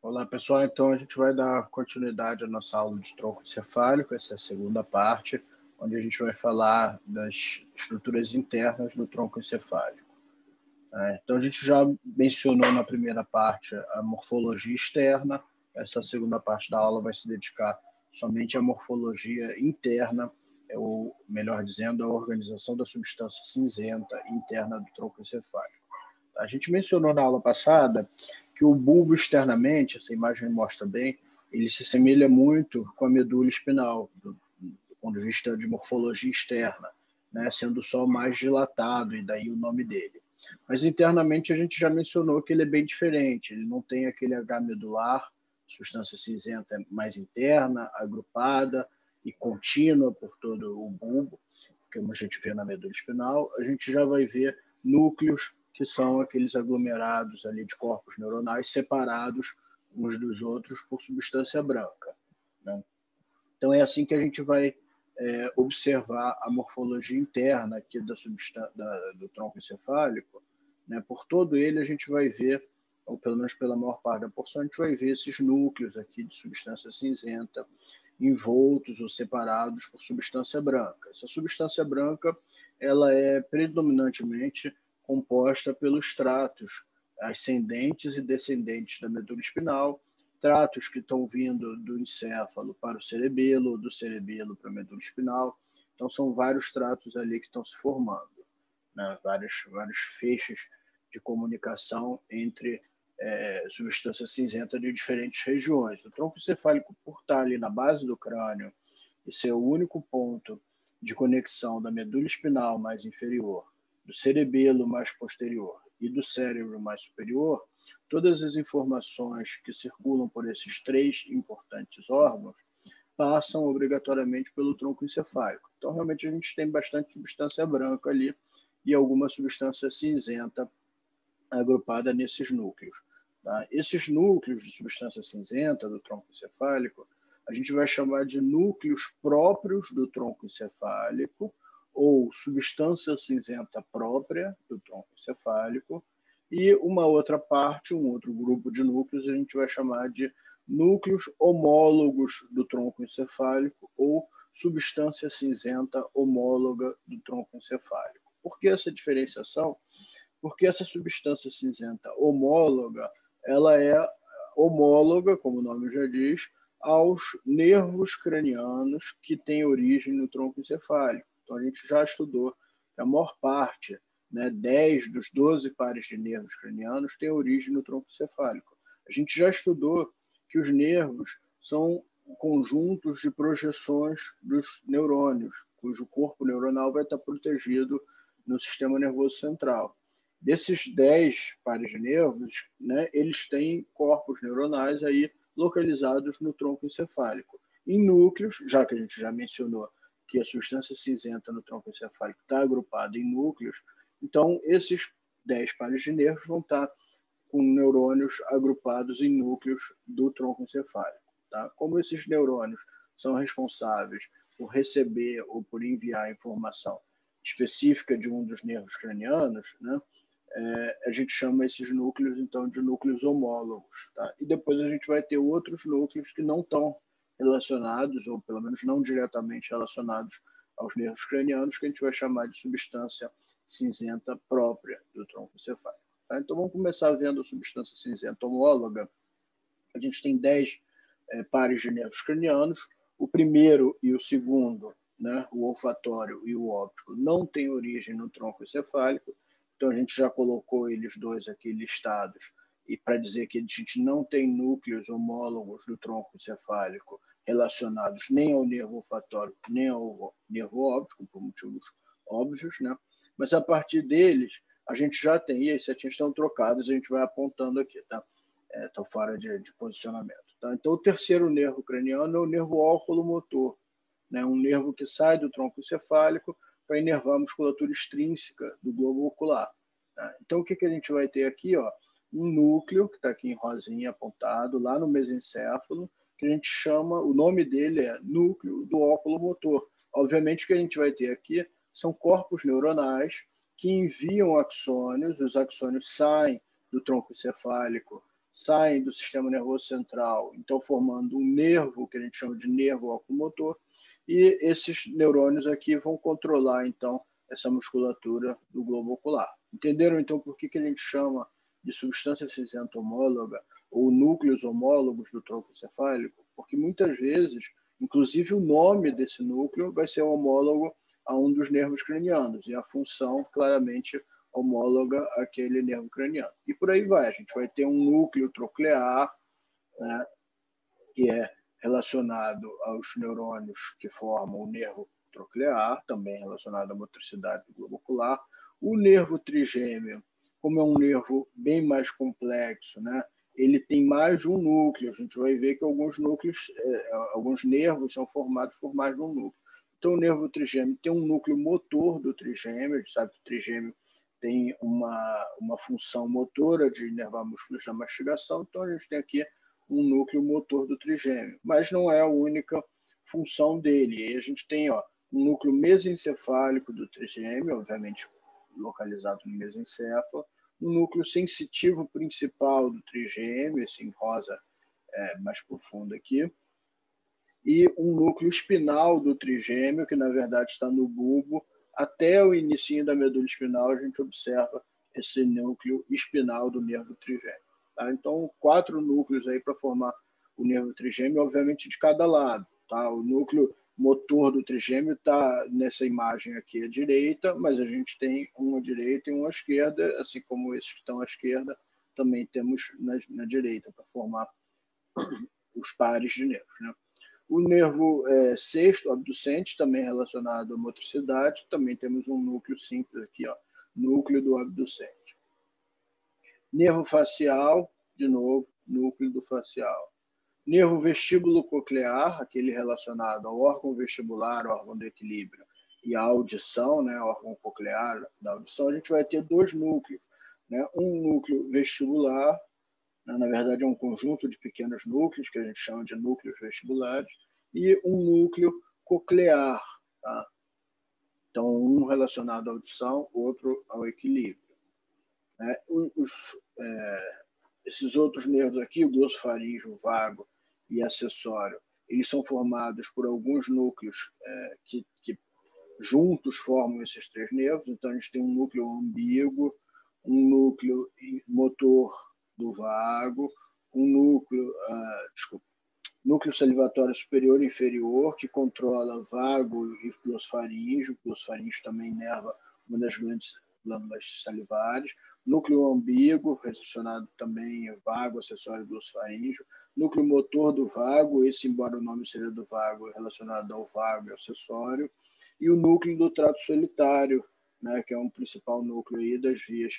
Olá, pessoal. Então, a gente vai dar continuidade à nossa aula de tronco encefálico, essa é a segunda parte, onde a gente vai falar das estruturas internas do tronco encefálico. Então, a gente já mencionou na primeira parte a morfologia externa, essa segunda parte da aula vai se dedicar somente à morfologia interna, ou melhor dizendo, à organização da substância cinzenta interna do tronco encefálico. A gente mencionou na aula passada que o bulbo externamente, essa imagem mostra bem, ele se assemelha muito com a medula espinal, do ponto de vista de morfologia externa, né, sendo só mais dilatado, e daí o nome dele. Mas internamente a gente já mencionou que ele é bem diferente, ele não tem aquele H medular, substância cinzenta mais interna, agrupada e contínua por todo o bulbo, como a gente vê na medula espinal. A gente já vai ver núcleos, que são aqueles aglomerados ali de corpos neuronais separados uns dos outros por substância branca, né? Então é assim que a gente vai observar a morfologia interna aqui do tronco encefálico, né? Por todo ele a gente vai ver, ou pelo menos pela maior parte da porção, a gente vai ver esses núcleos aqui de substância cinzenta envoltos ou separados por substância branca. Essa substância branca ela é predominantemente composta pelos tratos ascendentes e descendentes da medula espinal, tratos que estão vindo do encéfalo para o cerebelo, do cerebelo para a medula espinal. Então, são vários tratos ali que estão se formando, né? vários feixes de comunicação entre substância cinzenta de diferentes regiões. O tronco encefálico, por estar ali na base do crânio e ser o único ponto de conexão da medula espinal mais inferior, do cerebelo mais posterior e do cérebro mais superior, todas as informações que circulam por esses três importantes órgãos passam obrigatoriamente pelo tronco encefálico. Então, realmente, a gente tem bastante substância branca ali e alguma substância cinzenta agrupada nesses núcleos. Tá? Esses núcleos de substância cinzenta do tronco encefálico, a gente vai chamar de núcleos próprios do tronco encefálico, ou substância cinzenta própria do tronco encefálico, e uma outra parte, um outro grupo de núcleos, a gente vai chamar de núcleos homólogos do tronco encefálico, ou substância cinzenta homóloga do tronco encefálico. Por que essa diferenciação? Porque essa substância cinzenta homóloga, ela é homóloga, como o nome já diz, aos nervos cranianos que têm origem no tronco encefálico. Então, a gente já estudou que a maior parte, né, 10 dos 12 pares de nervos cranianos têm origem no tronco encefálico. A gente já estudou que os nervos são conjuntos de projeções dos neurônios, cujo corpo neuronal vai estar protegido no sistema nervoso central. Desses 10 pares de nervos, né, eles têm corpos neuronais aí localizados no tronco encefálico. Em núcleos, já que a gente já mencionou que a substância cinzenta no tronco encefálico está agrupada em núcleos, então esses 10 pares de nervos vão estar com neurônios agrupados em núcleos do tronco encefálico. Tá? Como esses neurônios são responsáveis por receber ou por enviar informação específica de um dos nervos cranianos, né, a gente chama esses núcleos, então, de núcleos homólogos. Tá? E depois a gente vai ter outros núcleos que não estão relacionados, ou pelo menos não diretamente relacionados aos nervos cranianos, que a gente vai chamar de substância cinzenta própria do tronco encefálico. Tá? Então, vamos começar vendo a substância cinzenta homóloga. A gente tem 10 pares de nervos cranianos. O primeiro e o segundo, né, o olfatório e o óptico, não têm origem no tronco encefálico. Então, a gente já colocou eles dois aqui listados, e para dizer que a gente não tem núcleos homólogos do tronco encefálico relacionados nem ao nervo olfatório, nem ao nervo óptico, por motivos óbvios, né? Mas a partir deles, a gente já tem, e as setinhas estão trocadas, a gente vai apontando aqui, tá? Estão fora de posicionamento. Tá? Então, o terceiro nervo craniano é o nervo óculo-motor, né? Um nervo que sai do tronco encefálico para inervar a musculatura extrínseca do globo ocular. Tá? Então, o que a gente vai ter aqui? Ó, um núcleo, que está aqui em rosinha apontado, lá no mesencéfalo, que a gente chama, o nome dele é núcleo do óculo motor. Obviamente, o que a gente vai ter aqui são corpos neuronais que enviam axônios, os axônios saem do tronco encefálico saem do sistema nervoso central, então formando um nervo, que a gente chama de nervo oculomotor, e esses neurônios aqui vão controlar, então, essa musculatura do globo ocular. Entenderam, então, por que a gente chama de substância cinzenta homóloga ou núcleos homólogos do tronco encefálico? Porque muitas vezes, inclusive o nome desse núcleo vai ser homólogo a um dos nervos cranianos, e a função claramente homóloga àquele nervo craniano. E por aí vai, a gente vai ter um núcleo troclear, né, que é relacionado aos neurônios que formam o nervo troclear, também relacionado à motricidade do globo ocular. O nervo trigêmeo, como é um nervo bem mais complexo, né, ele tem mais de um núcleo. A gente vai ver que alguns núcleos, alguns nervos são formados por mais de um núcleo. Então, o nervo trigêmeo tem um núcleo motor do trigêmeo. A gente sabe que o trigêmeo tem uma função motora de inervar músculos da mastigação. Então, a gente tem aqui um núcleo motor do trigêmeo, mas não é a única função dele. E a gente tem um núcleo mesencefálico do trigêmeo, obviamente localizado no mesencéfalo, um núcleo sensitivo principal do trigêmeo, esse em rosa mais profundo aqui, e um núcleo espinal do trigêmeo, que na verdade está no bulbo. Até o início da medula espinal, a gente observa esse núcleo espinal do nervo trigêmeo. Tá? Então, 4 núcleos aí para formar o nervo trigêmeo, obviamente de cada lado. Tá? O núcleo motor do trigêmeo está nessa imagem aqui à direita, mas a gente tem um à direita e um à esquerda, assim como esses que estão à esquerda, também temos na direita, para formar os pares de nervos. Né? O nervo sexto, abducente, também relacionado à motricidade, também temos um núcleo simples aqui, núcleo do abducente. Nervo facial, de novo, núcleo do facial. Nervo vestíbulo coclear, aquele relacionado ao órgão vestibular, órgão do equilíbrio, e à audição, né, órgão coclear da audição, a gente vai ter 2 núcleos. Né? Um núcleo vestibular, na verdade é um conjunto de pequenos núcleos, que a gente chama de núcleos vestibulares, e um núcleo coclear. Tá? Então, um relacionado à audição, outro ao equilíbrio. Esses outros nervos aqui, o glossofaríngeo, o vago e acessório, eles são formados por alguns núcleos que juntos formam esses 3 nervos. Então, a gente tem um núcleo umbigo, um núcleo motor do vago, um núcleo salivatório superior e inferior, que controla vago e glossofaríngeo. O glossofaríngeo também inerva uma das glândulas salivares. Núcleo umbigo, relacionado também ao vago, acessório e glossofaríngeo. Núcleo motor do vago, esse, embora o nome seja do vago, é relacionado ao vago e acessório. E o núcleo do trato solitário, né, que é um principal núcleo aí das vias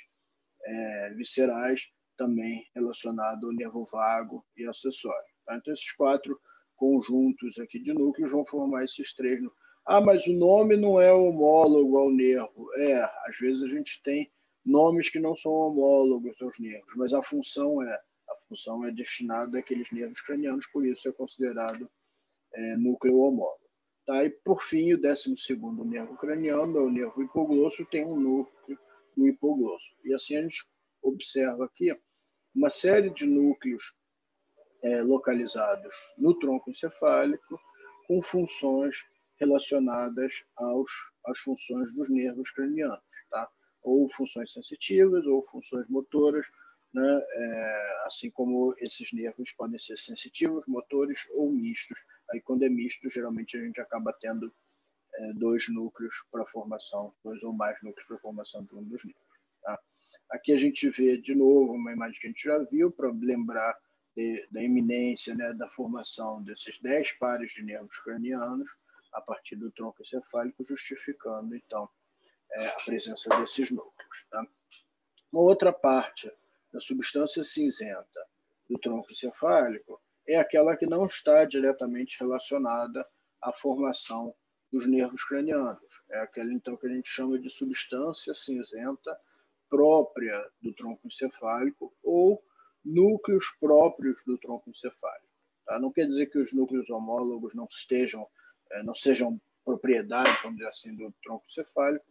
viscerais, também relacionado ao nervo vago e acessório. Tá? Então, esses 4 conjuntos aqui de núcleos vão formar esses 3 núcleos. Mas o nome não é homólogo ao nervo. Às vezes a gente tem nomes que não são homólogos aos nervos, mas a função é destinada àqueles nervos cranianos, por isso é considerado núcleo homólogo. Tá? E, por fim, o 12º nervo craniano, o nervo hipoglosso, tem um núcleo do hipoglosso. E assim a gente observa aqui uma série de núcleos localizados no tronco encefálico com funções relacionadas às funções dos nervos cranianos, tá? Ou funções sensitivas ou funções motoras, né? Assim como esses nervos podem ser sensitivos, motores ou mistos. Aí, quando é misto, geralmente a gente acaba tendo 2 núcleos para formação, 2 ou mais núcleos para formação de um dos nervos. Tá? Aqui a gente vê de novo uma imagem que a gente já viu para lembrar da iminência, né, da formação desses 10 pares de nervos cranianos a partir do tronco encefálico, justificando então a presença desses núcleos. Tá? Uma outra parte da substância cinzenta do tronco encefálico é aquela que não está diretamente relacionada à formação dos nervos cranianos. É aquela, então, que a gente chama de substância cinzenta própria do tronco encefálico ou núcleos próprios do tronco encefálico. Tá? Não quer dizer que os núcleos homólogos não sejam propriedade, vamos dizer assim, do tronco encefálico,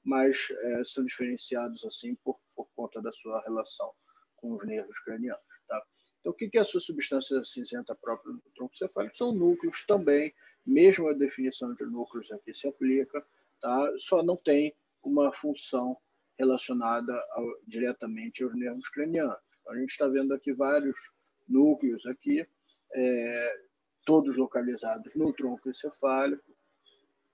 mas são diferenciados assim por conta da sua relação com os nervos cranianos. Tá? que é essa substância cinzenta própria do tronco cefálico? São núcleos também, mesmo a definição de núcleos aqui se aplica, tá? Só não tem uma função relacionada diretamente aos nervos cranianos. A gente está vendo aqui vários núcleos aqui, todos localizados no tronco encefálico,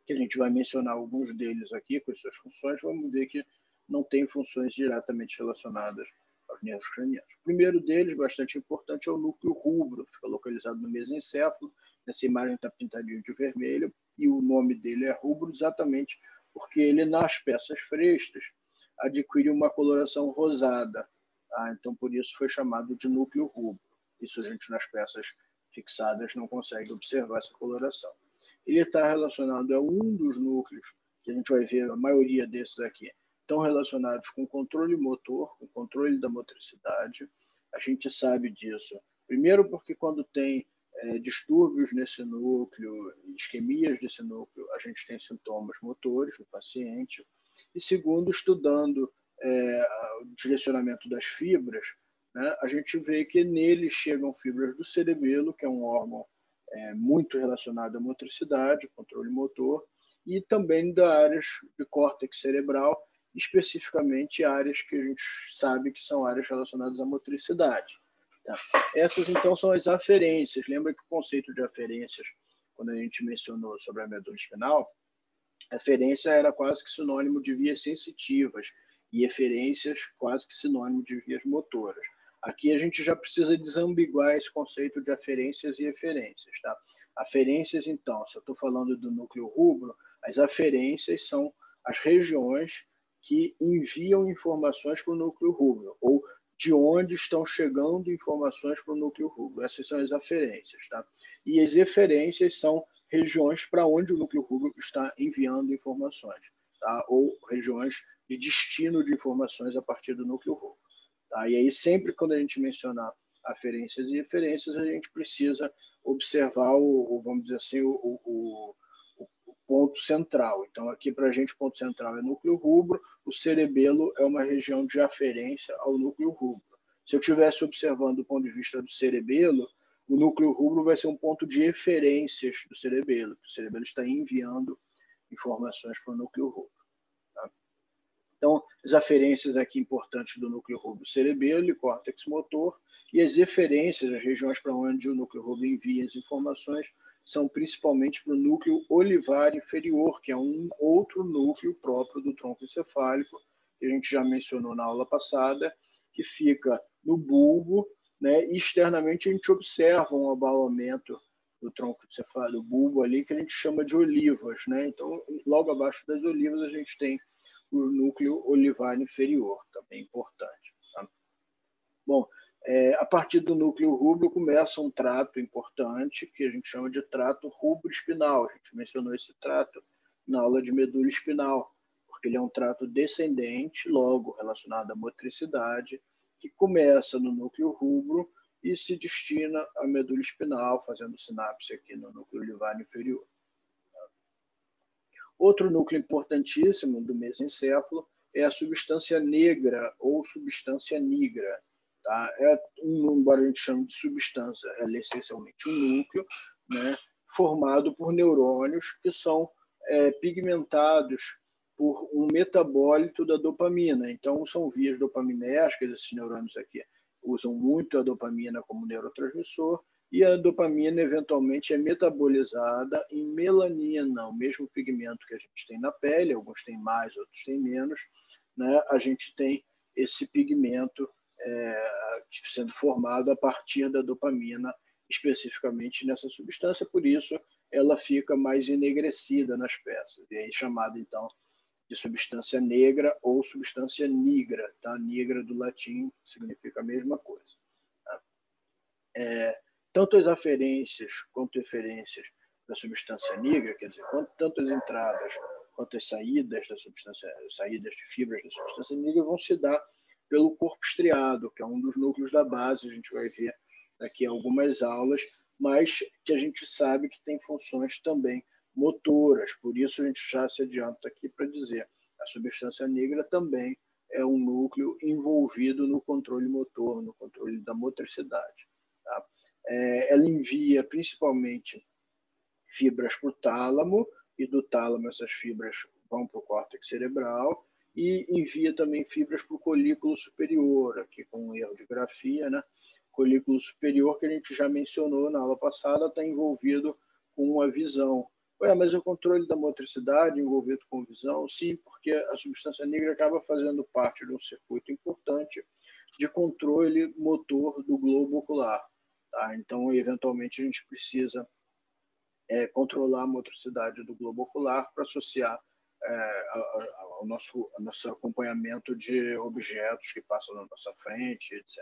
que a gente vai mencionar alguns deles aqui com as suas funções. Vamos ver que não tem funções diretamente relacionadas aos nervos cranianos. O primeiro deles, bastante importante, é o núcleo rubro, fica localizado no mesencéfalo. Nessa imagem está pintadinho de vermelho, e o nome dele é rubro exatamente porque ele, nas peças frestas, adquire uma coloração rosada. Tá? Então, por isso foi chamado de núcleo rubro. Isso a gente, nas peças fixadas, não consegue observar essa coloração. Ele está relacionado a um dos núcleos, que a gente vai ver a maioria desses aqui, estão relacionados com controle motor, com controle da motricidade. A gente sabe disso. Primeiro porque quando tem distúrbios nesse núcleo, isquemias desse núcleo, a gente tem sintomas motores no paciente. E segundo, estudando o direcionamento das fibras, né, a gente vê que nele chegam fibras do cerebelo, que é um órgão muito relacionado à motricidade, controle motor, e também da áreas de córtex cerebral, especificamente áreas que a gente sabe que são áreas relacionadas à motricidade. Tá? Essas, então, são as aferências. Lembra que o conceito de aferências, quando a gente mencionou sobre a medula espinal, aferência era quase que sinônimo de vias sensitivas e eferências quase que sinônimo de vias motoras. Aqui a gente já precisa desambiguar esse conceito de aferências e eferências. Tá? Aferências, então, se eu estou falando do núcleo rubro, as aferências são as regiões que enviam informações para o núcleo rubro, ou de onde estão chegando informações para o núcleo rubro. Essas são as aferências. Tá? E as eferências são regiões para onde o núcleo rubro está enviando informações, tá? Ou regiões de destino de informações a partir do núcleo rubro. Tá? E aí, sempre quando a gente mencionar aferências e eferências, a gente precisa observar, vamos dizer assim, o ponto central. Então, aqui para a gente, o ponto central é núcleo rubro, o cerebelo é uma região de aferência ao núcleo rubro. Se eu estivesse observando do ponto de vista do cerebelo, o núcleo rubro vai ser um ponto de eferências do cerebelo. O cerebelo está enviando informações para o núcleo rubro. Tá? Então, as aferências aqui importantes do núcleo rubro cerebelo e córtex motor, e as eferências, as regiões para onde o núcleo rubro envia as informações, são principalmente para o núcleo olivar inferior, que é um outro núcleo próprio do tronco encefálico, que a gente já mencionou na aula passada, que fica no bulbo, né? E externamente a gente observa um abalamento do tronco encefálico, do bulbo ali, que a gente chama de olivas, né? Então, logo abaixo das olivas, a gente tem o núcleo olivar inferior, também importante. Tá? Bom, a partir do núcleo rubro começa um trato importante que a gente chama de trato rubro-espinal. A gente mencionou esse trato na aula de medula espinal, porque ele é um trato descendente, logo relacionado à motricidade, que começa no núcleo rubro e se destina à medula espinal, fazendo sinapse aqui no núcleo olivar inferior. Outro núcleo importantíssimo do mesencéfalo é a substância negra ou substância nigra. Tá? Embora a gente chame de substância, ela é essencialmente um núcleo, né, formado por neurônios que são pigmentados por um metabólito da dopamina. Então, são vias dopaminérgicas, esses neurônios aqui usam muito a dopamina como neurotransmissor, e a dopamina, eventualmente, é metabolizada em melanina, o mesmo pigmento que a gente tem na pele, alguns têm mais, outros têm menos, né? A gente tem esse pigmento sendo formado a partir da dopamina, especificamente nessa substância, por isso ela fica mais enegrecida nas peças, e é chamada, então, de substância negra ou substância nigra. Tá? Nigra do latim significa a mesma coisa. Tá? Tanto as aferências quanto eferências da substância negra, quer dizer, tanto as entradas quanto as saídas da substância, saídas de fibras da substância negra vão se dar pelo corpo estriado, que é um dos núcleos da base, a gente vai ver daqui a algumas aulas, mas que a gente sabe que tem funções também motoras, por isso a gente já se adianta aqui para dizer a substância negra também é um núcleo envolvido no controle motor, no controle da motricidade. ela envia principalmente fibras para o tálamo, e do tálamo essas fibras vão para o córtex cerebral, e envia também fibras para o colículo superior, aqui com um erro de grafia, né? Colículo superior, que a gente já mencionou na aula passada, está envolvido com a visão. Mas o controle da motricidade envolvido com visão? Sim, porque a substância negra acaba fazendo parte de um circuito importante de controle motor do globo ocular. Tá? Então, eventualmente, a gente precisa controlar a motricidade do globo ocular para associar ao nosso acompanhamento de objetos que passam na nossa frente, etc.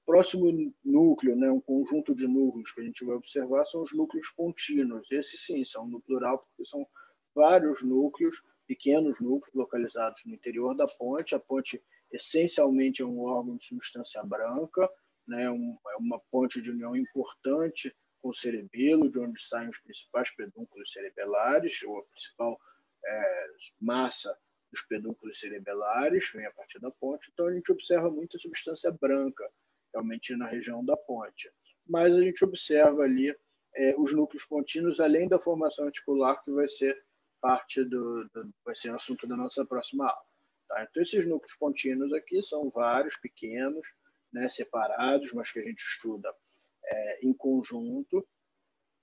Próximo núcleo, né, um conjunto de núcleos que a gente vai observar são os núcleos contínuos. Esses, sim, são no plural, porque são vários núcleos, pequenos núcleos localizados no interior da ponte. A ponte, essencialmente, é um órgão de substância branca, né, é uma ponte de união importante com o cerebelo, de onde saem os principais pedúnculos cerebelares, ou a principal massa dos pedúnculos cerebelares vem a partir da ponte. Então, a gente observa muita substância branca, realmente na região da ponte. Mas a gente observa ali os núcleos contínuos, além da formação articular, que vai ser vai ser assunto da nossa próxima aula. Tá? Então, esses núcleos contínuos aqui são vários, pequenos, né, separados, mas que a gente estuda em conjunto,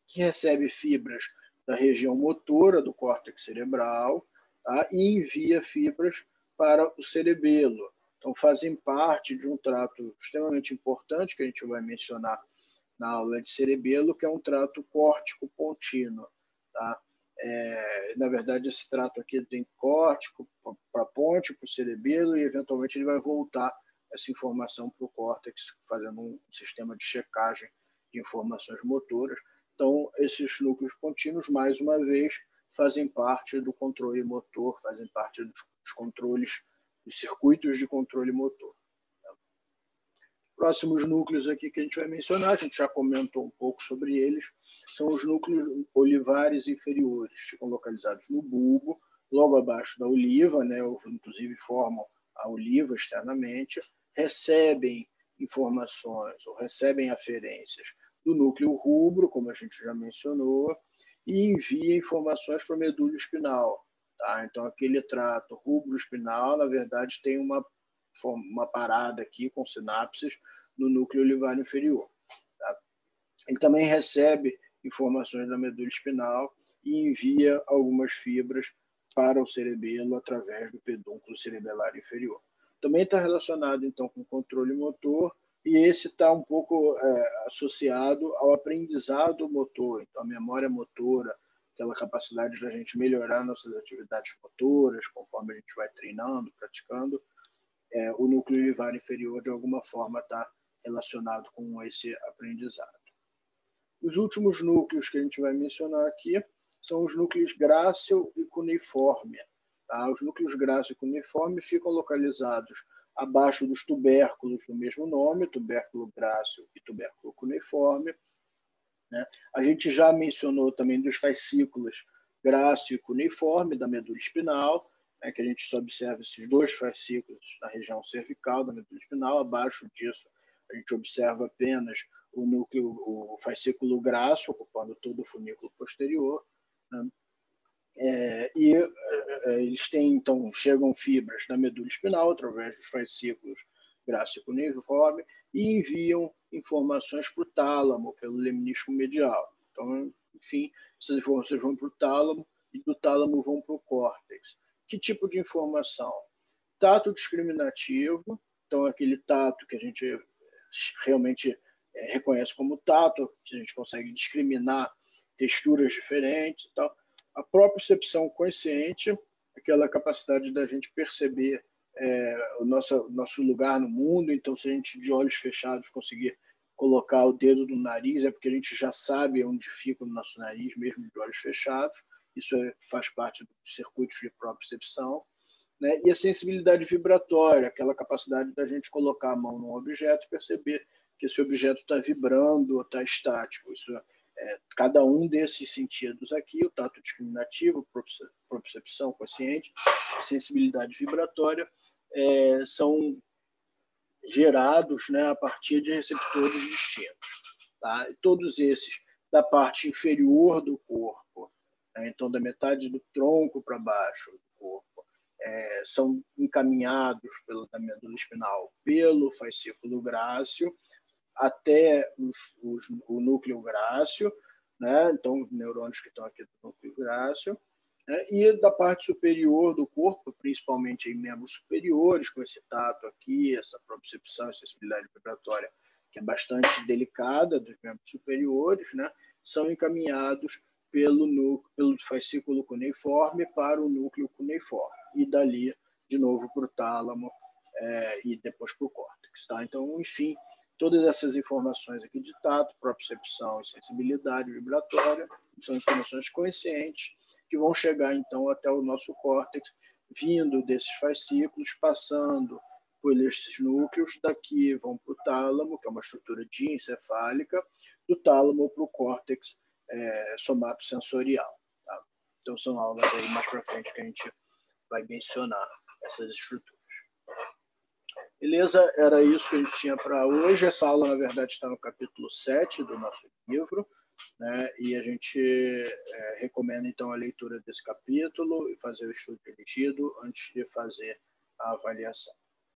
que recebe fibras da região motora do córtex cerebral, tá? E envia fibras para o cerebelo. Então, fazem parte de um trato extremamente importante que a gente vai mencionar na aula de cerebelo, que é um trato córtico-pontínuo. Tá? Na verdade, esse trato aqui tem córtico para a ponte, para o cerebelo, e eventualmente ele vai voltar essa informação para o córtex, fazendo um sistema de checagem de informações motoras. Então, esses núcleos contínuos, mais uma vez, fazem parte do controle motor, fazem parte dos controles, dos circuitos de controle motor. Próximos núcleos aqui que a gente vai mencionar, a gente já comentou um pouco sobre eles, são os núcleos olivares inferiores, ficam localizados no bulbo, logo abaixo da oliva, né, inclusive formam a oliva externamente, recebem informações ou recebem aferências do núcleo rubro, como a gente já mencionou, e envia informações para a medula espinal. Tá? Então, aquele trato rubro-espinal, na verdade, tem uma parada aqui com sinapses no núcleo olivar inferior. Tá? Ele também recebe informações da medula espinal e envia algumas fibras para o cerebelo através do pedúnculo cerebelar inferior. Também está relacionado, então, com o controle motor, e esse está um pouco associado ao aprendizado motor, então a memória motora, aquela capacidade da gente melhorar nossas atividades motoras, conforme a gente vai treinando, praticando, o núcleo olivar inferior, de alguma forma, está relacionado com esse aprendizado. Os últimos núcleos que a gente vai mencionar aqui são os núcleos grácil e cuneiforme. Tá? Os núcleos grácil e cuneiforme ficam localizados abaixo dos tubérculos do mesmo nome, tubérculo grácil e tubérculo cuneiforme. Né? A gente já mencionou também dos fascículos grácil e cuneiforme da medula espinal, né, que a gente só observa esses dois fascículos na região cervical da medula espinal. Abaixo disso, a gente observa apenas o fascículo grácil, ocupando todo o funículo posterior. Né? Eles têm, então, chegam fibras na medula espinal através dos fascículos grácil e cuneiforme e enviam informações para o tálamo, pelo lemnisco medial. Então, enfim, essas informações vão para o tálamo e do tálamo vão para o córtex. Que tipo de informação? Tato discriminativo, então aquele tato que a gente realmente reconhece como tato, que a gente consegue discriminar texturas diferentes e tal. A propriocepção consciente, aquela capacidade da gente perceber o nosso lugar no mundo. Então, se a gente de olhos fechados conseguir colocar o dedo no nariz, é porque a gente já sabe onde fica o nosso nariz, mesmo de olhos fechados. Isso faz parte dos circuitos de propriocepção. Né? E a sensibilidade vibratória, aquela capacidade da gente colocar a mão num objeto e perceber que esse objeto está vibrando ou está estático. Isso cada um desses sentidos aqui, o tato discriminativo, propriocepção consciente, sensibilidade vibratória, são gerados, né, a partir de receptores distintos. Tá? E todos esses da parte inferior do corpo, né, então da metade do tronco para baixo do corpo, são encaminhados da medula espinal pelo fascículo grácil até o núcleo grácil, né? Então, neurônios que estão aqui do núcleo grácil, né? E da parte superior do corpo, principalmente em membros superiores, com esse tato aqui, essa propriocepção e sensibilidade vibratória, que é bastante delicada dos membros superiores, né? São encaminhados pelo fascículo cuneiforme para o núcleo cuneiforme, e dali, de novo, para o tálamo e depois para o córtex. Tá? Então, enfim, todas essas informações aqui de tato, propriocepção e sensibilidade vibratória são informações conscientes que vão chegar, então, até o nosso córtex, vindo desses fascículos, passando por esses núcleos, daqui vão para o tálamo, que é uma estrutura diencefálica, do tálamo para o córtex somatosensorial. Tá? Então, são aulas aí mais para frente que a gente vai mencionar essas estruturas. Beleza? Era isso que a gente tinha para hoje. Essa aula, na verdade, está no capítulo 7 do nosso livro, né? E a gente recomenda, então, a leitura desse capítulo e fazer o estudo dirigido antes de fazer a avaliação.